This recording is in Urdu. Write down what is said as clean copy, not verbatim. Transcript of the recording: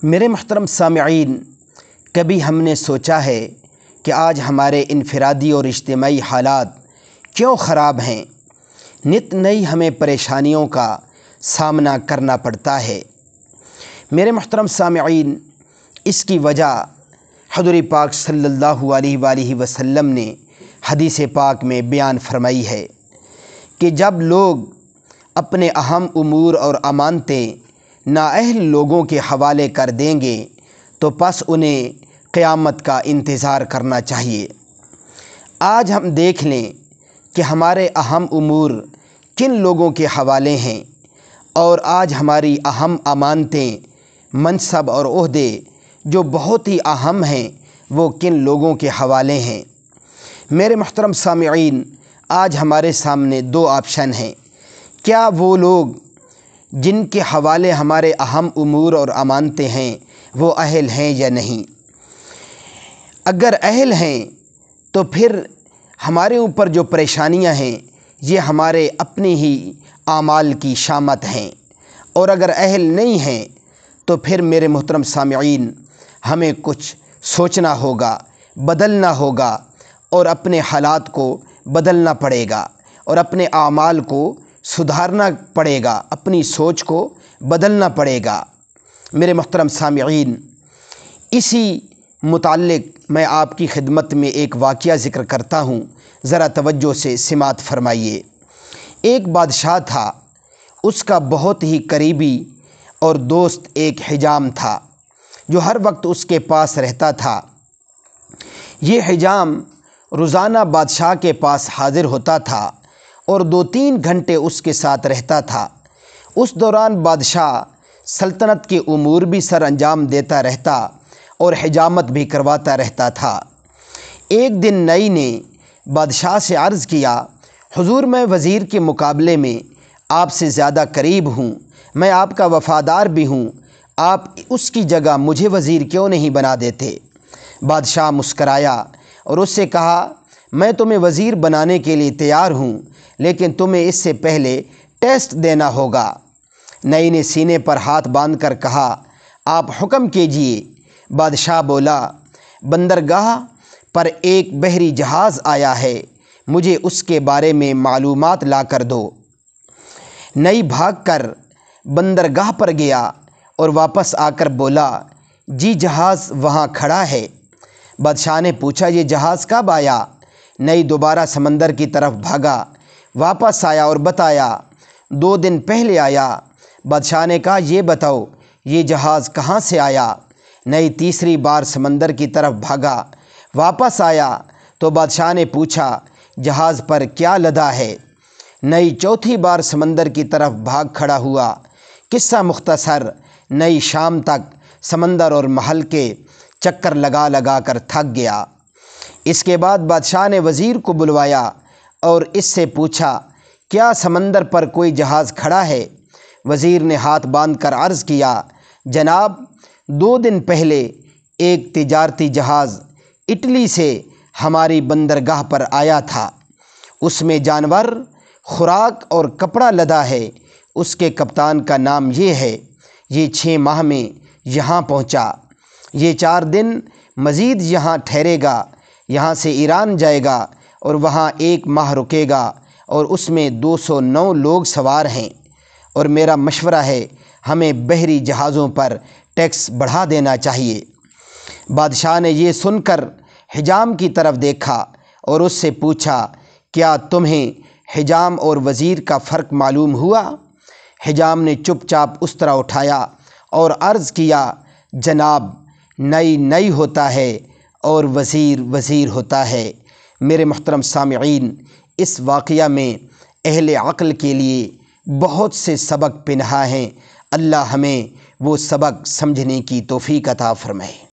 میرے محترم سامعین، کبھی ہم نے سوچا ہے کہ آج ہمارے انفرادی اور اجتماعی حالات کیوں خراب ہیں؟ نت نئی ہمیں پریشانیوں کا سامنا کرنا پڑتا ہے۔ میرے محترم سامعین، اس کی وجہ حضور پاک صلی اللہ علیہ وآلہ وسلم نے حدیث پاک میں بیان فرمائی ہے کہ جب لوگ اپنے اہم امور اور امانتیں نااہل لوگوں کے حوالے کر دیں گے تو پس انہیں قیامت کا انتظار کرنا چاہیے۔ آج ہم دیکھ لیں کہ ہمارے اہم امور کن لوگوں کے حوالے ہیں، اور آج ہماری اہم امانتیں، منصب اور عہدے جو بہت ہی اہم ہیں وہ کن لوگوں کے حوالے ہیں۔ میرے محترم سامعین، آج ہمارے سامنے دو آپشن ہیں۔ کیا وہ لوگ جن کے حوالے ہمارے اہم امور اور امانتیں ہیں وہ اہل ہیں یا نہیں؟ اگر اہل ہیں تو پھر ہمارے اوپر جو پریشانیاں ہیں یہ ہمارے اپنی ہی اعمال کی شامت ہیں، اور اگر اہل نہیں ہیں تو پھر میرے محترم سامعین ہمیں کچھ سوچنا ہوگا، بدلنا ہوگا، اور اپنے حالات کو بدلنا پڑے گا، اور اپنے اعمال کو سدھارنا پڑے گا، اپنی سوچ کو بدلنا پڑے گا۔ میرے محترم سامعین، اسی متعلق میں آپ کی خدمت میں ایک واقعہ ذکر کرتا ہوں، ذرا توجہ سے سماعت فرمائیے۔ ایک بادشاہ تھا، اس کا بہت ہی قریبی اور دوست ایک حجام تھا جو ہر وقت اس کے پاس رہتا تھا۔ یہ حجام روزانہ بادشاہ کے پاس حاضر ہوتا تھا اور 2-3 گھنٹے اس کے ساتھ رہتا تھا۔ اس دوران بادشاہ سلطنت کے امور بھی سر انجام دیتا رہتا اور حجامت بھی کرواتا رہتا تھا۔ ایک دن نئی نے بادشاہ سے عرض کیا، حضور، میں وزیر کے مقابلے میں آپ سے زیادہ قریب ہوں، میں آپ کا وفادار بھی ہوں، آپ اس کی جگہ مجھے وزیر کیوں نہیں بنا دیتے؟ بادشاہ مسکرایا اور اس سے کہا، میں تمہیں وزیر بنانے کے لیے تیار ہوں، لیکن تمہیں اس سے پہلے ٹیسٹ دینا ہوگا۔ نئی نے سینے پر ہاتھ باندھ کر کہا، آپ حکم کیجئے۔ بادشاہ بولا، بندرگاہ پر ایک بحری جہاز آیا ہے، مجھے اس کے بارے میں معلومات لا کر دو۔ نئی بھاگ کر بندرگاہ پر گیا اور واپس آ کر بولا، جی جہاز وہاں کھڑا ہے۔ بادشاہ نے پوچھا، یہ جہاز کب آیا؟ نئی دوبارہ سمندر کی طرف بھاگا، واپس آیا اور بتایا، 2 دن پہلے آیا۔ بادشاہ نے کہا، یہ بتاؤ یہ جہاز کہاں سے آیا؟ نئی تیسری بار سمندر کی طرف بھاگا، واپس آیا تو بادشاہ نے پوچھا، جہاز پر کیا لدا ہے؟ نئی چوتھی بار سمندر کی طرف بھاگ کھڑا ہوا۔ قصہ مختصر، نئی شام تک سمندر اور محل کے چکر لگا لگا کر تھک گیا۔ اس کے بعد بادشاہ نے وزیر کو بلوایا اور اس سے پوچھا، کیا سمندر پر کوئی جہاز کھڑا ہے؟ وزیر نے ہاتھ باندھ کر عرض کیا، جناب، 2 دن پہلے ایک تجارتی جہاز اٹلی سے ہماری بندرگاہ پر آیا تھا، اس میں جانور، خوراک اور کپڑا لدا ہے، اس کے کپتان کا نام یہ ہے، یہ 6 ماہ میں یہاں پہنچا، یہ 4 دن مزید یہاں ٹھہرے گا، یہاں سے ایران جائے گا اور وہاں 1 ماہ رکے گا، اور اس میں 209 لوگ سوار ہیں، اور میرا مشورہ ہے ہمیں بحری جہازوں پر ٹیکس بڑھا دینا چاہیے۔ بادشاہ نے یہ سن کر حجام کی طرف دیکھا اور اس سے پوچھا، کیا تمہیں حجام اور وزیر کا فرق معلوم ہوا؟ حجام نے چپ چاپ استرا اٹھایا اور عرض کیا، جناب، نئی نئی ہوتا ہے اور وزیر وزیر ہوتا ہے۔ میرے محترم سامعین، اس واقعہ میں اہل عقل کے لیے بہت سے سبق پنہاں ہیں۔ اللہ ہمیں وہ سبق سمجھنے کی توفیق عطا فرمائے۔